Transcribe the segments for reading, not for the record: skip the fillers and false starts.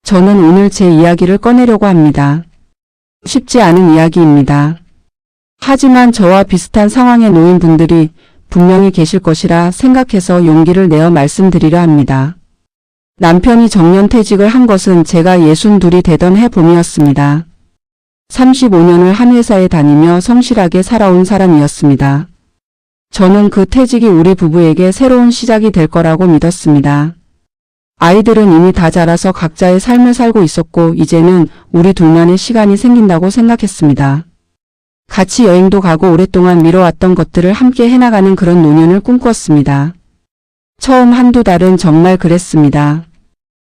저는 오늘 제 이야기를 꺼내려고 합니다. 쉽지 않은 이야기입니다. 하지만 저와 비슷한 상황에 놓인 분들이 분명히 계실 것이라 생각해서 용기를 내어 말씀드리려 합니다. 남편이 정년퇴직을 한 것은 제가 62이 되던 해봄이었습니다. 35년을 한 회사에 다니며 성실하게 살아온 사람이었습니다. 저는 그 퇴직이 우리 부부에게 새로운 시작이 될 거라고 믿었습니다. 아이들은 이미 다 자라서 각자의 삶을 살고 있었고 이제는 우리 둘만의 시간이 생긴다고 생각했습니다. 같이 여행도 가고 오랫동안 미뤄왔던 것들을 함께 해나가는 그런 노년을 꿈꿨습니다. 처음 한두 달은 정말 그랬습니다.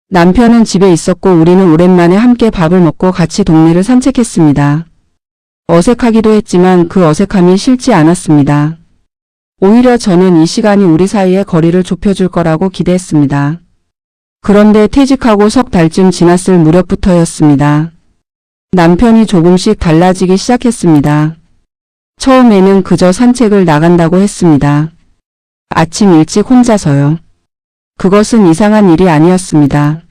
남편은 집에 있었고 우리는 오랜만에 함께 밥을 먹고 같이 동네를 산책했습니다. 어색하기도 했지만 그 어색함이 싫지 않았습니다. 오히려 저는 이 시간이 우리 사이의 거리를 좁혀줄 거라고 기대했습니다. 그런데 퇴직하고 석 달쯤 지났을 무렵부터였습니다. 남편이 조금씩 달라지기 시작했습니다. 처음에는 그저 산책을 나간다고 했습니다. 아침 일찍 혼자서요. 그것은 이상한 일이 아니었습니다.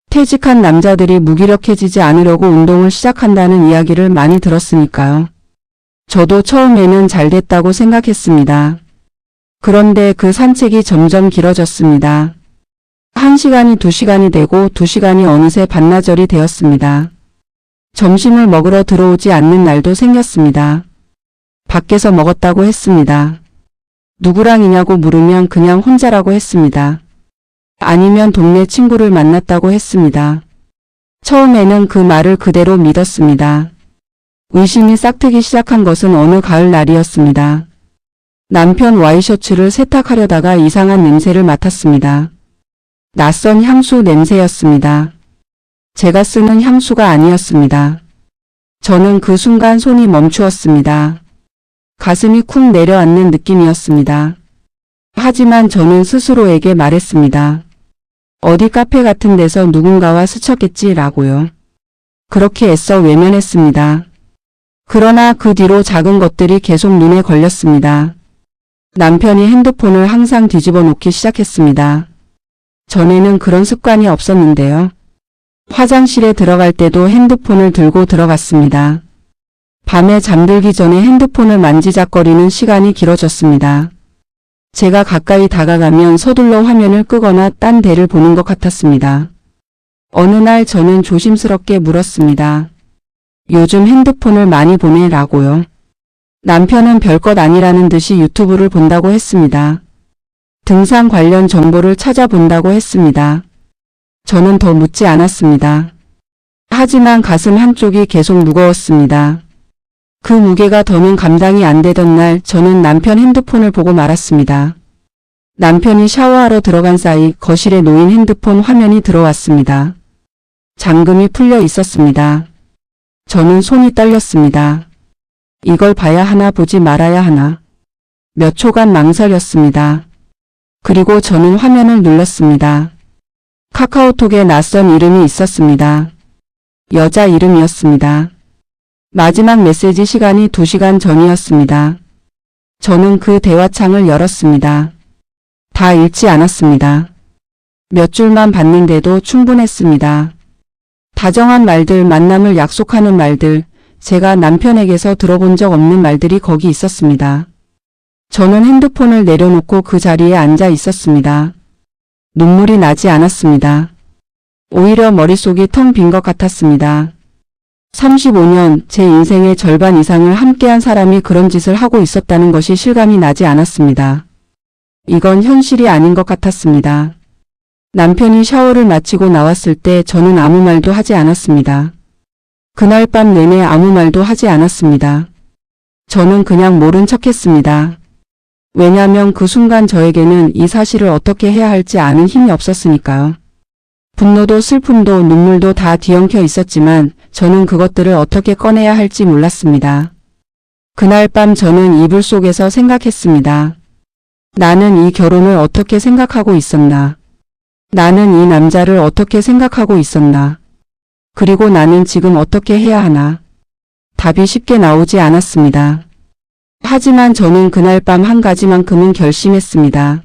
퇴직한 남자들이 무기력해지지 않으려고 운동을 시작한다는 이야기를 많이 들었으니까요. 저도 처음에는 잘 됐다고 생각했습니다. 그런데 그 산책이 점점 길어졌습니다. 1시간이 2시간이 되고 2시간이 어느새 반나절이 되었습니다. 점심을 먹으러 들어오지 않는 날도 생겼습니다. 밖에서 먹었다고 했습니다. 누구랑이냐고 물으면 그냥 혼자라고 했습니다. 아니면 동네 친구를 만났다고 했습니다. 처음에는 그 말을 그대로 믿었습니다. 의심이 싹트기 시작한 것은 어느 가을 날이었습니다. 남편 와이셔츠를 세탁하려다가 이상한 냄새를 맡았습니다. 낯선 향수 냄새였습니다. 제가 쓰는 향수가 아니었습니다. 저는 그 순간 손이 멈추었습니다. 가슴이 쿵 내려앉는 느낌이었습니다. 하지만 저는 스스로에게 말했습니다. 어디 카페 같은 데서 누군가와 스쳤겠지라고요. 그렇게 애써 외면했습니다. 그러나 그 뒤로 작은 것들이 계속 눈에 걸렸습니다. 남편이 핸드폰을 항상 뒤집어 놓기 시작했습니다. 전에는 그런 습관이 없었는데요. 화장실에 들어갈 때도 핸드폰을 들고 들어갔습니다. 밤에 잠들기 전에 핸드폰을 만지작거리는 시간이 길어졌습니다. 제가 가까이 다가가면 서둘러 화면을 끄거나 딴 데를 보는 것 같았습니다. 어느 날 저는 조심스럽게 물었습니다. 요즘 핸드폰을 많이 보네 라고요. 남편은 별것 아니라는 듯이 유튜브를 본다고 했습니다. 등산 관련 정보를 찾아본다고 했습니다. 저는 더 묻지 않았습니다. 하지만 가슴 한쪽이 계속 무거웠습니다. 그 무게가 더는 감당이 안 되던 날 저는 남편 핸드폰을 보고 말았습니다. 남편이 샤워하러 들어간 사이 거실에 놓인 핸드폰 화면이 들어왔습니다. 잠금이 풀려 있었습니다. 저는 손이 떨렸습니다. 이걸 봐야 하나 보지 말아야 하나. 몇 초간 망설였습니다. 그리고 저는 화면을 눌렀습니다. 카카오톡에 낯선 이름이 있었습니다. 여자 이름이었습니다. 마지막 메시지 시간이 2시간 전이었습니다. 저는 그 대화창을 열었습니다. 다 읽지 않았습니다. 몇 줄만 봤는데도 충분했습니다. 다정한 말들, 만남을 약속하는 말들, 제가 남편에게서 들어본 적 없는 말들이 거기 있었습니다. 저는 핸드폰을 내려놓고 그 자리에 앉아 있었습니다. 눈물이 나지 않았습니다. 오히려 머릿속이 텅 빈 것 같았습니다. 35년 제 인생의 절반 이상을 함께한 사람이 그런 짓을 하고 있었다는 것이 실감이 나지 않았습니다. 이건 현실이 아닌 것 같았습니다. 남편이 샤워를 마치고 나왔을 때 저는 아무 말도 하지 않았습니다. 그날 밤 내내 아무 말도 하지 않았습니다. 저는 그냥 모른 척했습니다. 왜냐하면 그 순간 저에게는 이 사실을 어떻게 해야 할지 아는 힘이 없었으니까요. 분노도 슬픔도 눈물도 다 뒤엉켜 있었지만 저는 그것들을 어떻게 꺼내야 할지 몰랐습니다. 그날 밤 저는 이불 속에서 생각했습니다. 나는 이 결혼을 어떻게 생각하고 있었나? 나는 이 남자를 어떻게 생각하고 있었나? 그리고 나는 지금 어떻게 해야 하나? 답이 쉽게 나오지 않았습니다. 하지만 저는 그날 밤 한 가지만큼은 결심했습니다.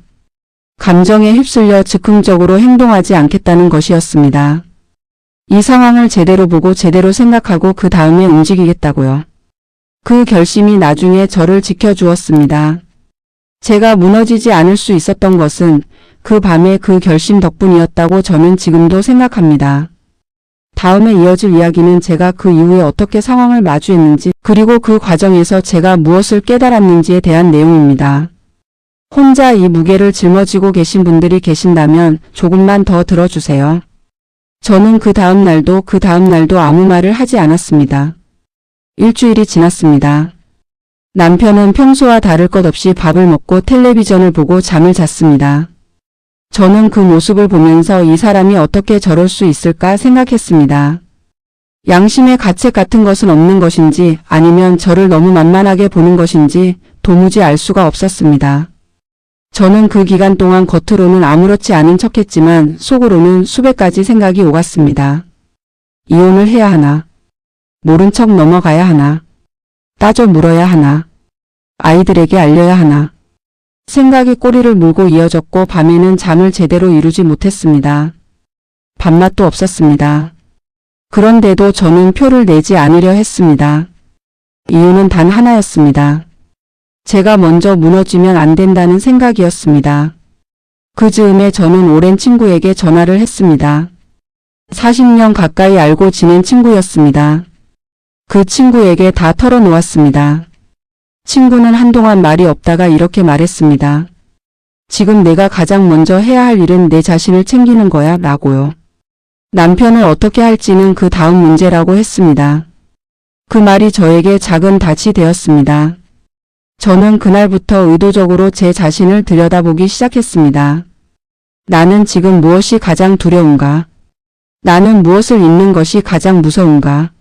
감정에 휩쓸려 즉흥적으로 행동하지 않겠다는 것이었습니다. 이 상황을 제대로 보고 제대로 생각하고 그 다음에 움직이겠다고요. 그 결심이 나중에 저를 지켜주었습니다. 제가 무너지지 않을 수 있었던 것은 그 밤의 그 결심 덕분이었다고 저는 지금도 생각합니다. 다음에 이어질 이야기는 제가 그 이후에 어떻게 상황을 마주했는지 그리고 그 과정에서 제가 무엇을 깨달았는지에 대한 내용입니다. 혼자 이 무게를 짊어지고 계신 분들이 계신다면 조금만 더 들어주세요. 저는 그 다음 날도 아무 말을 하지 않았습니다. 일주일이 지났습니다. 남편은 평소와 다를 것 없이 밥을 먹고 텔레비전을 보고 잠을 잤습니다. 저는 그 모습을 보면서 이 사람이 어떻게 저럴 수 있을까 생각했습니다. 양심의 가책 같은 것은 없는 것인지 아니면 저를 너무 만만하게 보는 것인지 도무지 알 수가 없었습니다. 저는 그 기간 동안 겉으로는 아무렇지 않은 척했지만 속으로는 수백 가지 생각이 오갔습니다. 이혼을 해야 하나? 모른 척 넘어가야 하나? 따져 물어야 하나? 아이들에게 알려야 하나? 생각이 꼬리를 물고 이어졌고 밤에는 잠을 제대로 이루지 못했습니다. 밥맛도 없었습니다. 그런데도 저는 표를 내지 않으려 했습니다. 이유는 단 하나였습니다. 제가 먼저 무너지면 안 된다는 생각이었습니다. 그 즈음에 저는 오랜 친구에게 전화를 했습니다. 40년 가까이 알고 지낸 친구였습니다. 그 친구에게 다 털어놓았습니다. 친구는 한동안 말이 없다가 이렇게 말했습니다. 지금 내가 가장 먼저 해야 할 일은 내 자신을 챙기는 거야 라고요. 남편을 어떻게 할지는 그 다음 문제라고 했습니다. 그 말이 저에게 작은 닻이 되었습니다. 저는 그날부터 의도적으로 제 자신을 들여다보기 시작했습니다. 나는 지금 무엇이 가장 두려운가? 나는 무엇을 잃는 것이 가장 무서운가?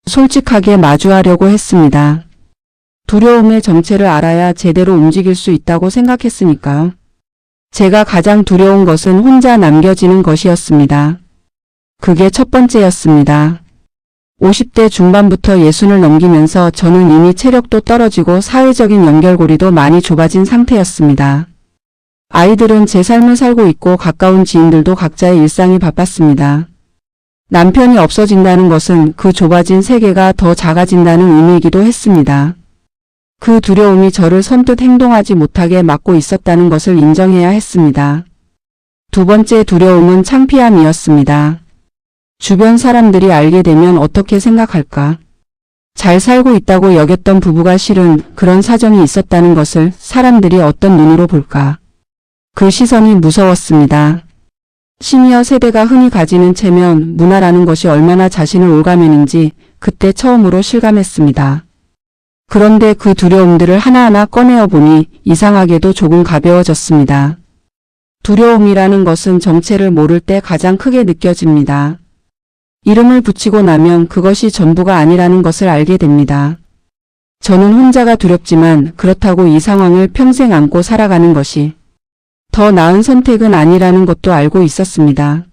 솔직하게 마주하려고 했습니다. 두려움의 정체를 알아야 제대로 움직일 수 있다고 생각했으니까요. 제가 가장 두려운 것은 혼자 남겨지는 것이었습니다. 그게 첫 번째였습니다. 50대 중반부터 60을 넘기면서 저는 이미 체력도 떨어지고 사회적인 연결고리도 많이 좁아진 상태였습니다. 아이들은 제 삶을 살고 있고 가까운 지인들도 각자의 일상이 바빴습니다. 남편이 없어진다는 것은 그 좁아진 세계가 더 작아진다는 의미이기도 했습니다. 그 두려움이 저를 선뜻 행동하지 못하게 막고 있었다는 것을 인정해야 했습니다. 두 번째 두려움은 창피함이었습니다. 주변 사람들이 알게 되면 어떻게 생각할까? 잘 살고 있다고 여겼던 부부가 실은 그런 사정이 있었다는 것을 사람들이 어떤 눈으로 볼까? 그 시선이 무서웠습니다. 시니어 세대가 흔히 가지는 체면, 문화라는 것이 얼마나 자신을 올가매는지 그때 처음으로 실감했습니다. 그런데 그 두려움들을 하나하나 꺼내어 보니 이상하게도 조금 가벼워졌습니다. 두려움이라는 것은 정체를 모를 때 가장 크게 느껴집니다. 이름을 붙이고 나면 그것이 전부가 아니라는 것을 알게 됩니다. 저는 혼자가 두렵지만 그렇다고 이 상황을 평생 안고 살아가는 것이 더 나은 선택은 아니라는 것도 알고 있었습니다.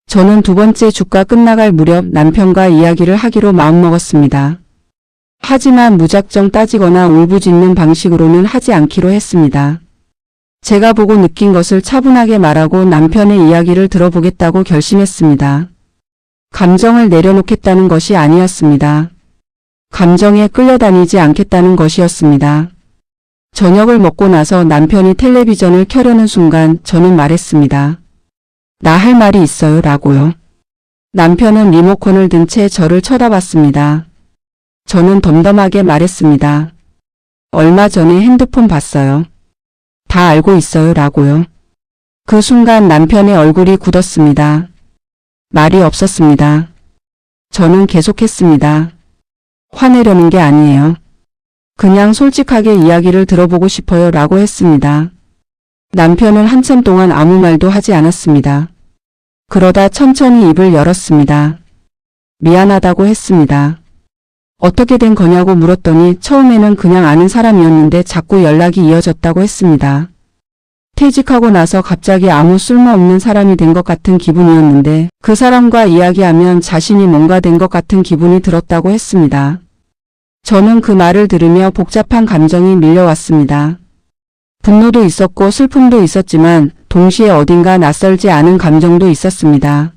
저는 두 번째 주가 끝나갈 무렵 남편과 이야기를 하기로 마음먹었습니다. 하지만 무작정 따지거나 울부짖는 방식으로는 하지 않기로 했습니다. 제가 보고 느낀 것을 차분하게 말하고 남편의 이야기를 들어보겠다고 결심했습니다. 감정을 내려놓겠다는 것이 아니었습니다. 감정에 끌려다니지 않겠다는 것이었습니다. 저녁을 먹고 나서 남편이 텔레비전을 켜려는 순간 저는 말했습니다. 나 할 말이 있어요 라고요. 남편은 리모컨을 든 채 저를 쳐다봤습니다. 저는 덤덤하게 말했습니다. 얼마 전에 핸드폰 봤어요. 다 알고 있어요 라고요. 그 순간 남편의 얼굴이 굳었습니다. 말이 없었습니다. 저는 계속했습니다. 화내려는 게 아니에요. 그냥 솔직하게 이야기를 들어보고 싶어요 라고 했습니다. 남편은 한참 동안 아무 말도 하지 않았습니다. 그러다 천천히 입을 열었습니다. 미안하다고 했습니다. 어떻게 된 거냐고 물었더니 처음에는 그냥 아는 사람이었는데 자꾸 연락이 이어졌다고 했습니다. 퇴직하고 나서 갑자기 아무 쓸모없는 사람이 된 것 같은 기분이었는데 그 사람과 이야기하면 자신이 뭔가 된 것 같은 기분이 들었다고 했습니다. 저는 그 말을 들으며 복잡한 감정이 밀려왔습니다. 분노도 있었고 슬픔도 있었지만 동시에 어딘가 낯설지 않은 감정도 있었습니다.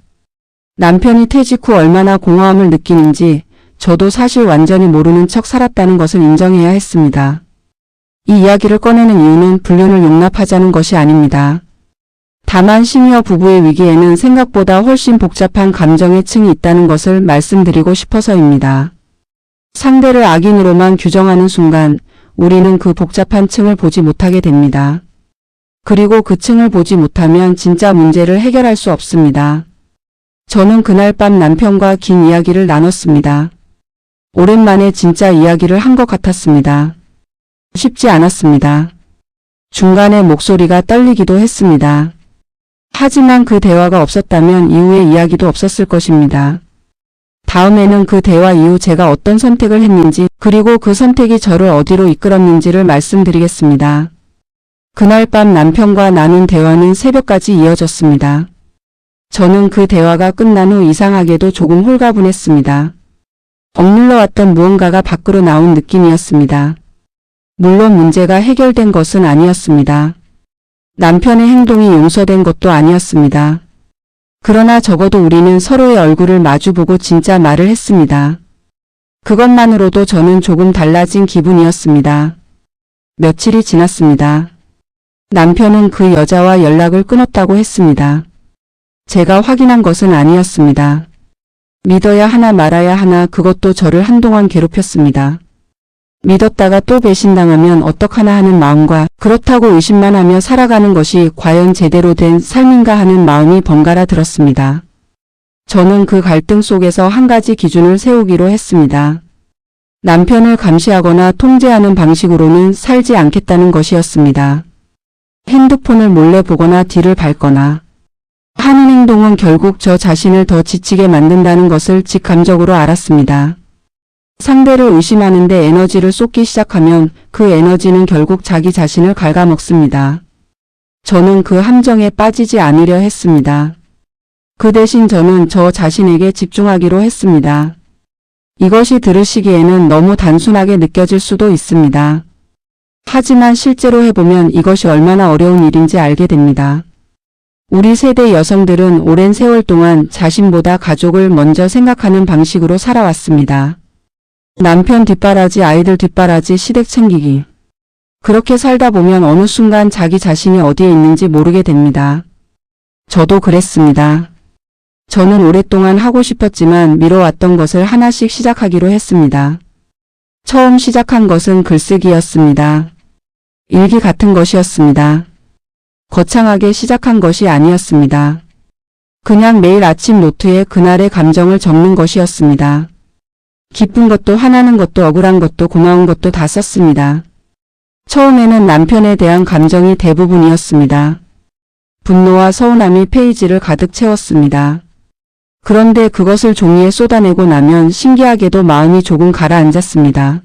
남편이 퇴직 후 얼마나 공허함을 느끼는지 저도 사실 완전히 모르는 척 살았다는 것을 인정해야 했습니다. 이 이야기를 꺼내는 이유는 불륜을 용납하자는 것이 아닙니다. 다만 시니어 부부의 위기에는 생각보다 훨씬 복잡한 감정의 층이 있다는 것을 말씀드리고 싶어서입니다. 상대를 악인으로만 규정하는 순간 우리는 그 복잡한 층을 보지 못하게 됩니다. 그리고 그 층을 보지 못하면 진짜 문제를 해결할 수 없습니다. 저는 그날 밤 남편과 긴 이야기를 나눴습니다. 오랜만에 진짜 이야기를 한 것 같았습니다. 쉽지 않았습니다. 중간에 목소리가 떨리기도 했습니다. 하지만 그 대화가 없었다면 이후의 이야기도 없었을 것입니다. 다음에는 그 대화 이후 제가 어떤 선택을 했는지 그리고 그 선택이 저를 어디로 이끌었는지를 말씀드리겠습니다. 그날 밤 남편과 나눈 대화는 새벽까지 이어졌습니다. 저는 그 대화가 끝난 후 이상하게도 조금 홀가분했습니다. 억눌러 왔던 무언가가 밖으로 나온 느낌이었습니다. 물론 문제가 해결된 것은 아니었습니다. 남편의 행동이 용서된 것도 아니었습니다. 그러나 적어도 우리는 서로의 얼굴을 마주보고 진짜 말을 했습니다. 그것만으로도 저는 조금 달라진 기분이었습니다. 며칠이 지났습니다. 남편은 그 여자와 연락을 끊었다고 했습니다. 제가 확인한 것은 아니었습니다. 믿어야 하나 말아야 하나 그것도 저를 한동안 괴롭혔습니다. 믿었다가 또 배신당하면 어떡하나 하는 마음과 그렇다고 의심만 하며 살아가는 것이 과연 제대로 된 삶인가 하는 마음이 번갈아 들었습니다. 저는 그 갈등 속에서 한 가지 기준을 세우기로 했습니다. 남편을 감시하거나 통제하는 방식으로는 살지 않겠다는 것이었습니다. 핸드폰을 몰래 보거나 뒤를 밟거나 하는 행동은 결국 저 자신을 더 지치게 만든다는 것을 직감적으로 알았습니다. 상대를 의심하는데 에너지를 쏟기 시작하면 그 에너지는 결국 자기 자신을 갉아먹습니다. 저는 그 함정에 빠지지 않으려 했습니다. 그 대신 저는 저 자신에게 집중하기로 했습니다. 이것이 들으시기에는 너무 단순하게 느껴질 수도 있습니다. 하지만 실제로 해보면 이것이 얼마나 어려운 일인지 알게 됩니다. 우리 세대 여성들은 오랜 세월 동안 자신보다 가족을 먼저 생각하는 방식으로 살아왔습니다. 남편 뒷바라지, 아이들 뒷바라지, 시댁 챙기기. 그렇게 살다 보면 어느 순간 자기 자신이 어디에 있는지 모르게 됩니다. 저도 그랬습니다. 저는 오랫동안 하고 싶었지만 미뤄왔던 것을 하나씩 시작하기로 했습니다. 처음 시작한 것은 글쓰기였습니다. 일기 같은 것이었습니다. 거창하게 시작한 것이 아니었습니다. 그냥 매일 아침 노트에 그날의 감정을 적는 것이었습니다. 기쁜 것도 화나는 것도 억울한 것도 고마운 것도 다 썼습니다. 처음에는 남편에 대한 감정이 대부분이었습니다. 분노와 서운함이 페이지를 가득 채웠습니다. 그런데 그것을 종이에 쏟아내고 나면 신기하게도 마음이 조금 가라앉았습니다.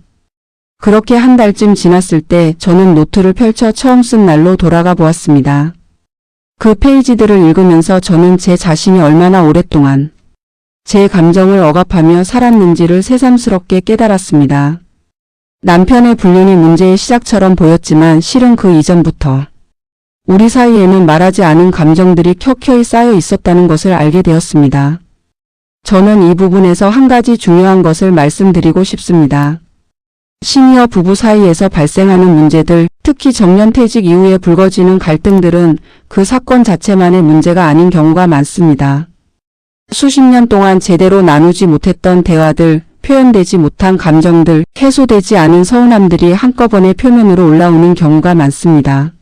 그렇게 한 달쯤 지났을 때 저는 노트를 펼쳐 처음 쓴 날로 돌아가 보았습니다. 그 페이지들을 읽으면서 저는 제 자신이 얼마나 오랫동안 제 감정을 억압하며 살았는지를 새삼스럽게 깨달았습니다. 남편의 불륜이 문제의 시작처럼 보였지만 실은 그 이전부터 우리 사이에는 말하지 않은 감정들이 켜켜이 쌓여 있었다는 것을 알게 되었습니다. 저는 이 부분에서 한 가지 중요한 것을 말씀드리고 싶습니다. 시니어 부부 사이에서 발생하는 문제들, 특히 정년퇴직 이후에 불거지는 갈등들은 그 사건 자체만의 문제가 아닌 경우가 많습니다. 수십 년 동안 제대로 나누지 못했던 대화들, 표현되지 못한 감정들, 해소되지 않은 서운함들이 한꺼번에 표면으로 올라오는 경우가 많습니다.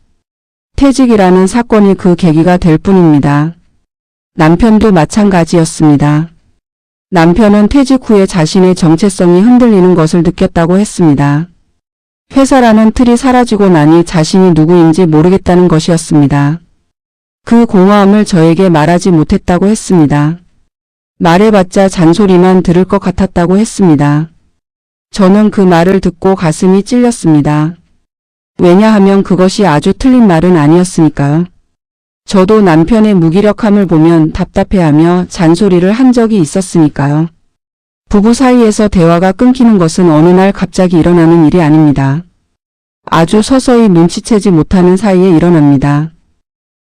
퇴직이라는 사건이 그 계기가 될 뿐입니다. 남편도 마찬가지였습니다. 남편은 퇴직 후에 자신의 정체성이 흔들리는 것을 느꼈다고 했습니다. 회사라는 틀이 사라지고 나니 자신이 누구인지 모르겠다는 것이었습니다. 그 공허함을 저에게 말하지 못했다고 했습니다. 말해봤자 잔소리만 들을 것 같았다고 했습니다. 저는 그 말을 듣고 가슴이 찔렸습니다. 왜냐하면 그것이 아주 틀린 말은 아니었으니까요. 저도 남편의 무기력함을 보면 답답해하며 잔소리를 한 적이 있었으니까요. 부부 사이에서 대화가 끊기는 것은 어느 날 갑자기 일어나는 일이 아닙니다. 아주 서서히 눈치채지 못하는 사이에 일어납니다.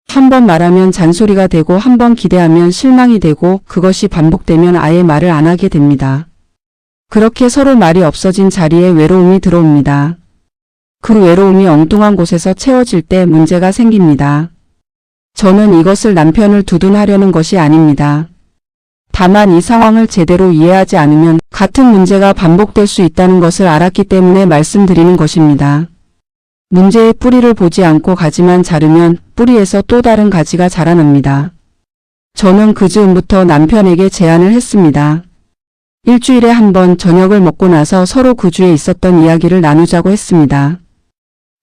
한 번 말하면 잔소리가 되고 한 번 기대하면 실망이 되고 그것이 반복되면 아예 말을 안 하게 됩니다. 그렇게 서로 말이 없어진 자리에 외로움이 들어옵니다. 그 외로움이 엉뚱한 곳에서 채워질 때 문제가 생깁니다. 저는 이것을 남편을 두둔하려는 것이 아닙니다. 다만 이 상황을 제대로 이해하지 않으면 같은 문제가 반복될 수 있다는 것을 알았기 때문에 말씀드리는 것입니다. 문제의 뿌리를 보지 않고 가지만 자르면 뿌리에서 또 다른 가지가 자라납니다. 저는 그 즈음부터 남편에게 제안을 했습니다. 일주일에 한 번 저녁을 먹고 나서 서로 그 주에 있었던 이야기를 나누자고 했습니다.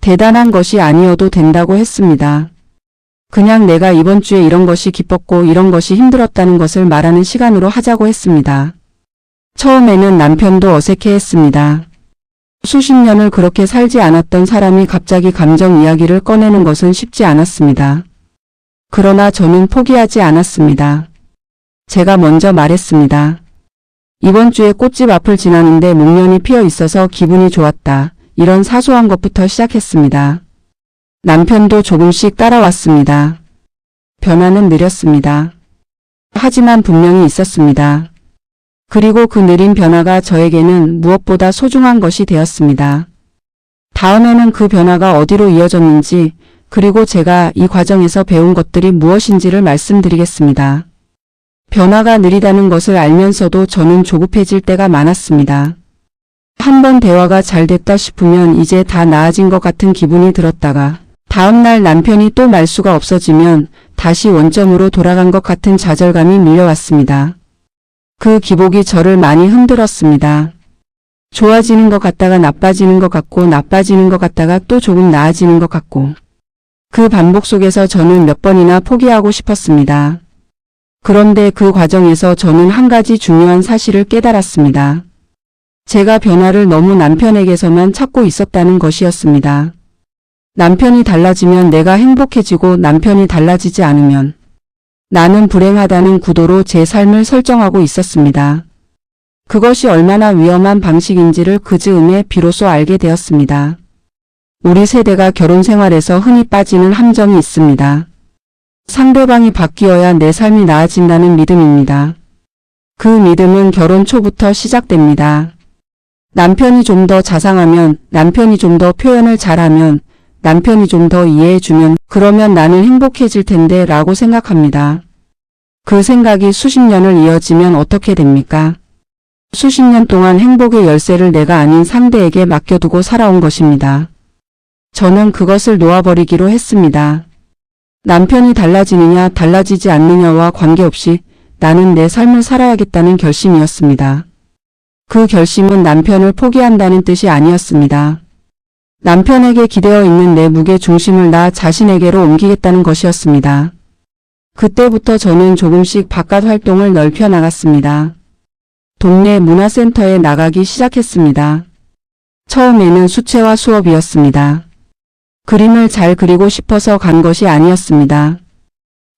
대단한 것이 아니어도 된다고 했습니다. 그냥 내가 이번 주에 이런 것이 기뻤고 이런 것이 힘들었다는 것을 말하는 시간으로 하자고 했습니다. 처음에는 남편도 어색해했습니다. 수십 년을 그렇게 살지 않았던 사람이 갑자기 감정 이야기를 꺼내는 것은 쉽지 않았습니다. 그러나 저는 포기하지 않았습니다. 제가 먼저 말했습니다. 이번 주에 꽃집 앞을 지나는데 목련이 피어 있어서 기분이 좋았다. 이런 사소한 것부터 시작했습니다. 남편도 조금씩 따라왔습니다. 변화는 느렸습니다. 하지만 분명히 있었습니다. 그리고 그 느린 변화가 저에게는 무엇보다 소중한 것이 되었습니다. 다음에는 그 변화가 어디로 이어졌는지 그리고 제가 이 과정에서 배운 것들이 무엇인지를 말씀드리겠습니다. 변화가 느리다는 것을 알면서도 저는 조급해질 때가 많았습니다. 한번 대화가 잘 됐다 싶으면 이제 다 나아진 것 같은 기분이 들었다가 다음날 남편이 또 말수가 없어지면 다시 원점으로 돌아간 것 같은 좌절감이 밀려왔습니다. 그 기복이 저를 많이 흔들었습니다. 좋아지는 것 같다가 나빠지는 것 같고 나빠지는 것 같다가 또 조금 나아지는 것 같고 그 반복 속에서 저는 몇 번이나 포기하고 싶었습니다. 그런데 그 과정에서 저는 한 가지 중요한 사실을 깨달았습니다. 제가 변화를 너무 남편에게서만 찾고 있었다는 것이었습니다. 남편이 달라지면 내가 행복해지고 남편이 달라지지 않으면 나는 불행하다는 구도로 제 삶을 설정하고 있었습니다. 그것이 얼마나 위험한 방식인지를 그 즈음에 비로소 알게 되었습니다. 우리 세대가 결혼 생활에서 흔히 빠지는 함정이 있습니다. 상대방이 바뀌어야 내 삶이 나아진다는 믿음입니다. 그 믿음은 결혼 초부터 시작됩니다. 남편이 좀 더 자상하면, 남편이 좀 더 표현을 잘하면, 남편이 좀 더 이해해주면 그러면 나는 행복해질 텐데 라고 생각합니다. 그 생각이 수십 년을 이어지면 어떻게 됩니까? 수십 년 동안 행복의 열쇠를 내가 아닌 상대에게 맡겨두고 살아온 것입니다. 저는 그것을 놓아버리기로 했습니다. 남편이 달라지느냐 달라지지 않느냐와 관계없이 나는 내 삶을 살아야겠다는 결심이었습니다. 그 결심은 남편을 포기한다는 뜻이 아니었습니다. 남편에게 기대어 있는 내 무게 중심을 나 자신에게로 옮기겠다는 것이었습니다. 그때부터 저는 조금씩 바깥 활동을 넓혀 나갔습니다. 동네 문화센터에 나가기 시작했습니다. 처음에는 수채화 수업이었습니다. 그림을 잘 그리고 싶어서 간 것이 아니었습니다.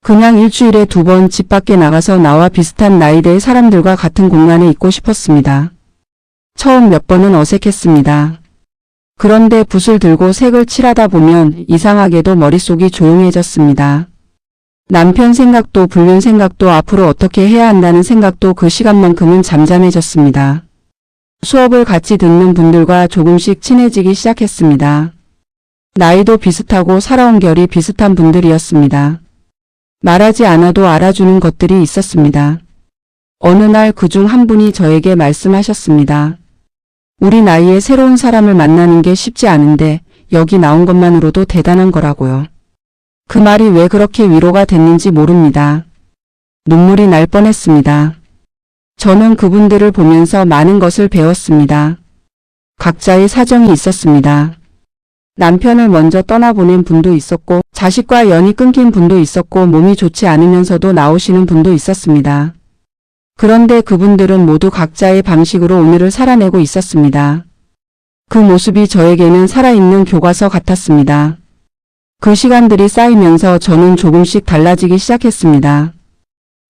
그냥 일주일에 2번 집 밖에 나가서 나와 비슷한 나이대의 사람들과 같은 공간에 있고 싶었습니다. 처음 몇 번은 어색했습니다. 그런데 붓을 들고 색을 칠하다 보면 이상하게도 머릿속이 조용해졌습니다. 남편 생각도 불륜 생각도 앞으로 어떻게 해야 한다는 생각도 그 시간만큼은 잠잠해졌습니다. 수업을 같이 듣는 분들과 조금씩 친해지기 시작했습니다. 나이도 비슷하고 살아온 결이 비슷한 분들이었습니다. 말하지 않아도 알아주는 것들이 있었습니다. 어느 날 그중 한 분이 저에게 말씀하셨습니다. 우리 나이에 새로운 사람을 만나는 게 쉽지 않은데 여기 나온 것만으로도 대단한 거라고요. 그 말이 왜 그렇게 위로가 됐는지 모릅니다. 눈물이 날 뻔했습니다. 저는 그분들을 보면서 많은 것을 배웠습니다. 각자의 사정이 있었습니다. 남편을 먼저 떠나보낸 분도 있었고 자식과 연이 끊긴 분도 있었고 몸이 좋지 않으면서도 나오시는 분도 있었습니다. 그런데 그분들은 모두 각자의 방식으로 오늘을 살아내고 있었습니다. 그 모습이 저에게는 살아있는 교과서 같았습니다. 그 시간들이 쌓이면서 저는 조금씩 달라지기 시작했습니다.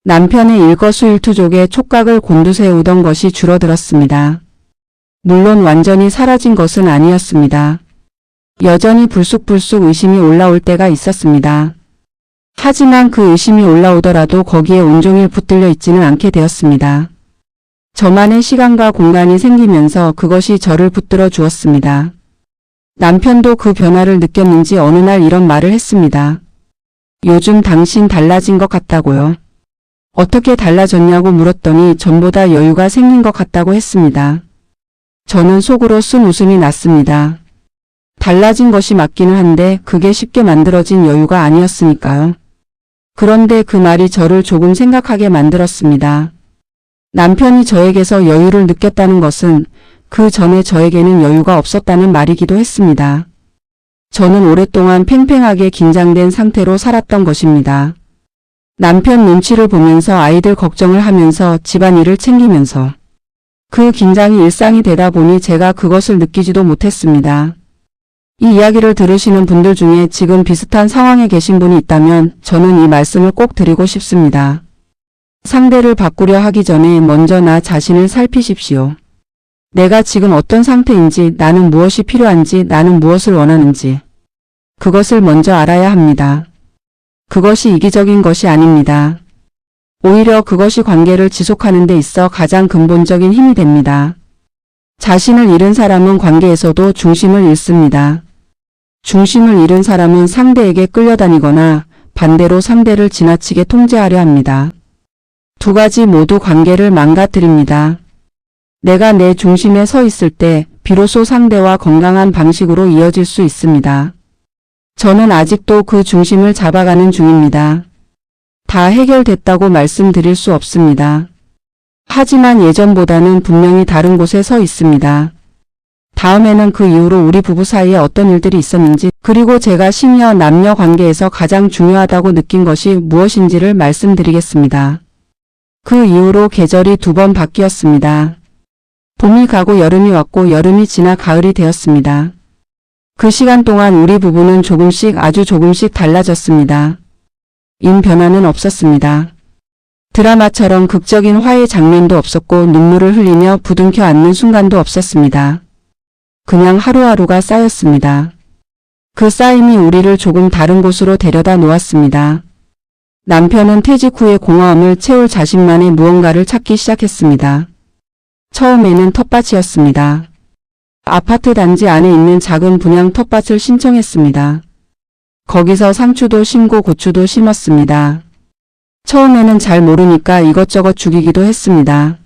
남편의 일거수일투족에 촉각을 곤두세우던 것이 줄어들었습니다. 물론 완전히 사라진 것은 아니었습니다. 여전히 불쑥불쑥 의심이 올라올 때가 있었습니다. 하지만 그 의심이 올라오더라도 거기에 온종일 붙들려 있지는 않게 되었습니다. 저만의 시간과 공간이 생기면서 그것이 저를 붙들어 주었습니다. 남편도 그 변화를 느꼈는지 어느 날 이런 말을 했습니다. 요즘 당신 달라진 것 같다고요. 어떻게 달라졌냐고 물었더니 전보다 여유가 생긴 것 같다고 했습니다. 저는 속으로 쓴 웃음이 났습니다. 달라진 것이 맞기는 한데 그게 쉽게 만들어진 여유가 아니었으니까요. 그런데 그 말이 저를 조금 생각하게 만들었습니다. 남편이 저에게서 여유를 느꼈다는 것은 그 전에 저에게는 여유가 없었다는 말이기도 했습니다. 저는 오랫동안 팽팽하게 긴장된 상태로 살았던 것입니다. 남편 눈치를 보면서 아이들 걱정을 하면서 집안일을 챙기면서 그 긴장이 일상이 되다 보니 제가 그것을 느끼지도 못했습니다. 이 이야기를 들으시는 분들 중에 지금 비슷한 상황에 계신 분이 있다면 저는 이 말씀을 꼭 드리고 싶습니다. 상대를 바꾸려 하기 전에 먼저 나 자신을 살피십시오. 내가 지금 어떤 상태인지, 나는 무엇이 필요한지, 나는 무엇을 원하는지 그것을 먼저 알아야 합니다. 그것이 이기적인 것이 아닙니다. 오히려 그것이 관계를 지속하는 데 있어 가장 근본적인 힘이 됩니다. 자신을 잃은 사람은 관계에서도 중심을 잃습니다. 중심을 잃은 사람은 상대에게 끌려다니거나 반대로 상대를 지나치게 통제하려 합니다. 두 가지 모두 관계를 망가뜨립니다. 내가 내 중심에 서 있을 때 비로소 상대와 건강한 방식으로 이어질 수 있습니다. 저는 아직도 그 중심을 잡아가는 중입니다. 다 해결됐다고 말씀드릴 수 없습니다. 하지만 예전보다는 분명히 다른 곳에 서 있습니다. 다음에는 그 이후로 우리 부부 사이에 어떤 일들이 있었는지, 그리고 제가 시니어 남녀 관계에서 가장 중요하다고 느낀 것이 무엇인지를 말씀드리겠습니다. 그 이후로 계절이 2번 바뀌었습니다. 봄이 가고 여름이 왔고 여름이 지나 가을이 되었습니다. 그 시간 동안 우리 부부는 조금씩, 아주 조금씩 달라졌습니다. 인 변화는 없었습니다. 드라마처럼 극적인 화해 장면도 없었고 눈물을 흘리며 부둥켜 안는 순간도 없었습니다. 그냥 하루하루가 쌓였습니다. 그 쌓임이 우리를 조금 다른 곳으로 데려다 놓았습니다. 남편은 퇴직 후의 공허함을 채울 자신만의 무언가를 찾기 시작했습니다. 처음에는 텃밭이었습니다. 아파트 단지 안에 있는 작은 분양 텃밭을 신청했습니다. 거기서 상추도 심고 고추도 심었습니다. 처음에는 잘 모르니까 이것저것 죽이기도 했습니다.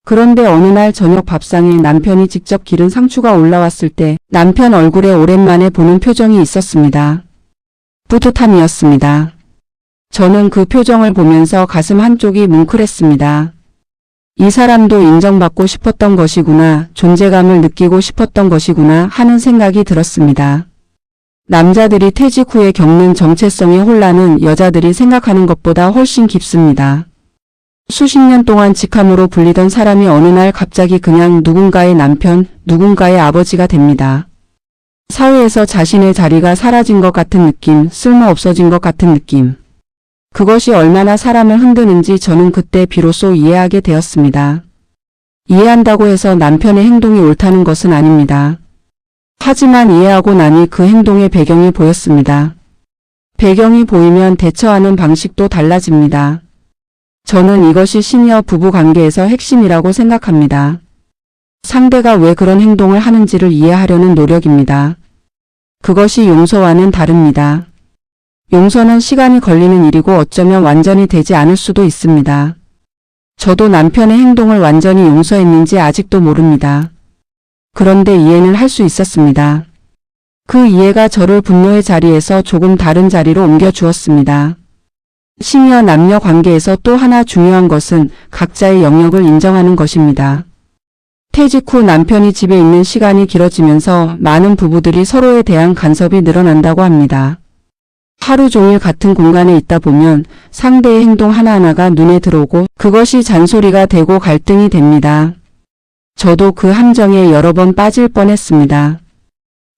그런데 어느 날 저녁 밥상에 남편이 직접 기른 상추가 올라왔을 때 남편 얼굴에 오랜만에 보는 표정이 있었습니다. 뿌듯함이었습니다. 저는 그 표정을 보면서 가슴 한쪽이 뭉클했습니다. 이 사람도 인정받고 싶었던 것이구나, 존재감을 느끼고 싶었던 것이구나 하는 생각이 들었습니다. 남자들이 퇴직 후에 겪는 정체성의 혼란은 여자들이 생각하는 것보다 훨씬 깊습니다. 수십 년 동안 직함으로 불리던 사람이 어느 날 갑자기 그냥 누군가의 남편, 누군가의 아버지가 됩니다. 사회에서 자신의 자리가 사라진 것 같은 느낌, 쓸모 없어진 것 같은 느낌. 그것이 얼마나 사람을 흔드는지 저는 그때 비로소 이해하게 되었습니다. 이해한다고 해서 남편의 행동이 옳다는 것은 아닙니다. 하지만 이해하고 나니 그 행동의 배경이 보였습니다. 배경이 보이면 대처하는 방식도 달라집니다. 저는 이것이 시니어 부부 관계에서 핵심이라고 생각합니다. 상대가 왜 그런 행동을 하는지를 이해하려는 노력입니다. 그것이 용서와는 다릅니다. 용서는 시간이 걸리는 일이고 어쩌면 완전히 되지 않을 수도 있습니다. 저도 남편의 행동을 완전히 용서했는지 아직도 모릅니다. 그런데 이해는 할 수 있었습니다. 그 이해가 저를 분노의 자리에서 조금 다른 자리로 옮겨 주었습니다. 시니어 남녀 관계에서 또 하나 중요한 것은 각자의 영역을 인정하는 것입니다. 퇴직 후 남편이 집에 있는 시간이 길어지면서 많은 부부들이 서로에 대한 간섭이 늘어난다고 합니다. 하루 종일 같은 공간에 있다 보면 상대의 행동 하나하나가 눈에 들어오고 그것이 잔소리가 되고 갈등이 됩니다. 저도 그 함정에 여러 번 빠질 뻔했습니다.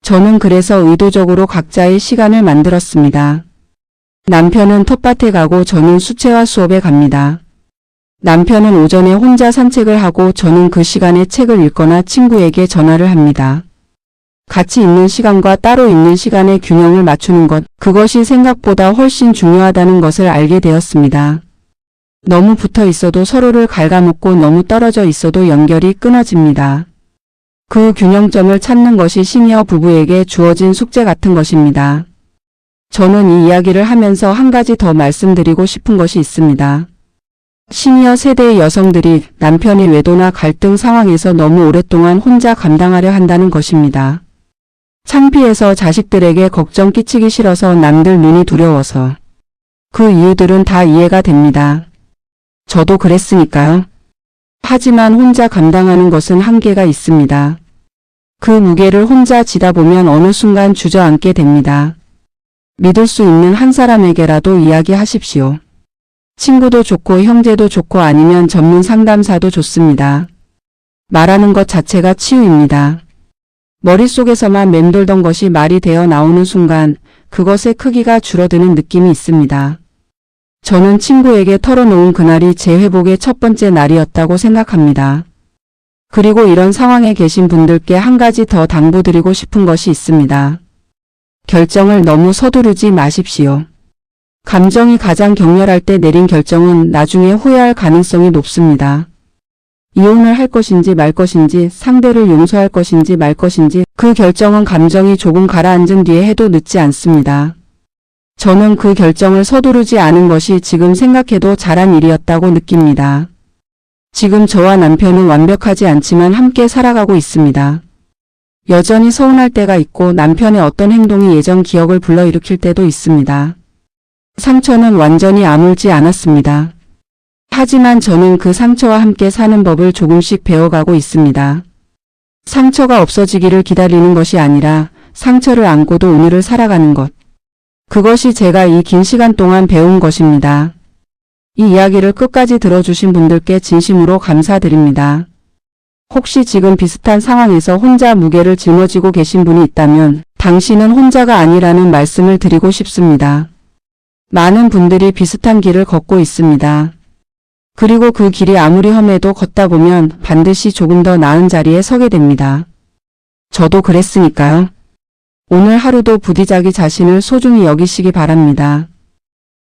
저는 그래서 의도적으로 각자의 시간을 만들었습니다. 남편은 텃밭에 가고 저는 수채화 수업에 갑니다. 남편은 오전에 혼자 산책을 하고 저는 그 시간에 책을 읽거나 친구에게 전화를 합니다. 같이 있는 시간과 따로 있는 시간의 균형을 맞추는 것, 그것이 생각보다 훨씬 중요하다는 것을 알게 되었습니다. 너무 붙어 있어도 서로를 갉아먹고 너무 떨어져 있어도 연결이 끊어집니다. 그 균형점을 찾는 것이 시니어 부부에게 주어진 숙제 같은 것입니다. 저는 이 이야기를 하면서 한 가지 더 말씀드리고 싶은 것이 있습니다. 시니어 세대의 여성들이 남편의 외도나 갈등 상황에서 너무 오랫동안 혼자 감당하려 한다는 것입니다. 창피해서 자식들에게 걱정 끼치기 싫어서 남들 눈이 두려워서. 그 이유들은 다 이해가 됩니다. 저도 그랬으니까요. 하지만 혼자 감당하는 것은 한계가 있습니다. 그 무게를 혼자 지다 보면 어느 순간 주저앉게 됩니다. 믿을 수 있는 한 사람에게라도 이야기하십시오. 친구도 좋고 형제도 좋고 아니면 전문 상담사도 좋습니다. 말하는 것 자체가 치유입니다. 머릿속에서만 맴돌던 것이 말이 되어 나오는 순간 그것의 크기가 줄어드는 느낌이 있습니다. 저는 친구에게 털어놓은 그날이 제 회복의 첫 번째 날이었다고 생각합니다. 그리고 이런 상황에 계신 분들께 한 가지 더 당부드리고 싶은 것이 있습니다. 결정을 너무 서두르지 마십시오. 감정이 가장 격렬할 때 내린 결정은 나중에 후회할 가능성이 높습니다. 이혼을 할 것인지 말 것인지, 상대를 용서할 것인지 말 것인지, 그 결정은 감정이 조금 가라앉은 뒤에 해도 늦지 않습니다. 저는 그 결정을 서두르지 않은 것이 지금 생각해도 잘한 일이었다고 느낍니다. 지금 저와 남편은 완벽하지 않지만 함께 살아가고 있습니다. 여전히 서운할 때가 있고 남편의 어떤 행동이 예전 기억을 불러일으킬 때도 있습니다. 상처는 완전히 아물지 않았습니다. 하지만 저는 그 상처와 함께 사는 법을 조금씩 배워가고 있습니다. 상처가 없어지기를 기다리는 것이 아니라 상처를 안고도 오늘을 살아가는 것. 그것이 제가 이 긴 시간 동안 배운 것입니다. 이 이야기를 끝까지 들어주신 분들께 진심으로 감사드립니다. 혹시 지금 비슷한 상황에서 혼자 무게를 짊어지고 계신 분이 있다면 당신은 혼자가 아니라는 말씀을 드리고 싶습니다. 많은 분들이 비슷한 길을 걷고 있습니다. 그리고 그 길이 아무리 험해도 걷다 보면 반드시 조금 더 나은 자리에 서게 됩니다. 저도 그랬으니까요. 오늘 하루도 부디 자기 자신을 소중히 여기시기 바랍니다.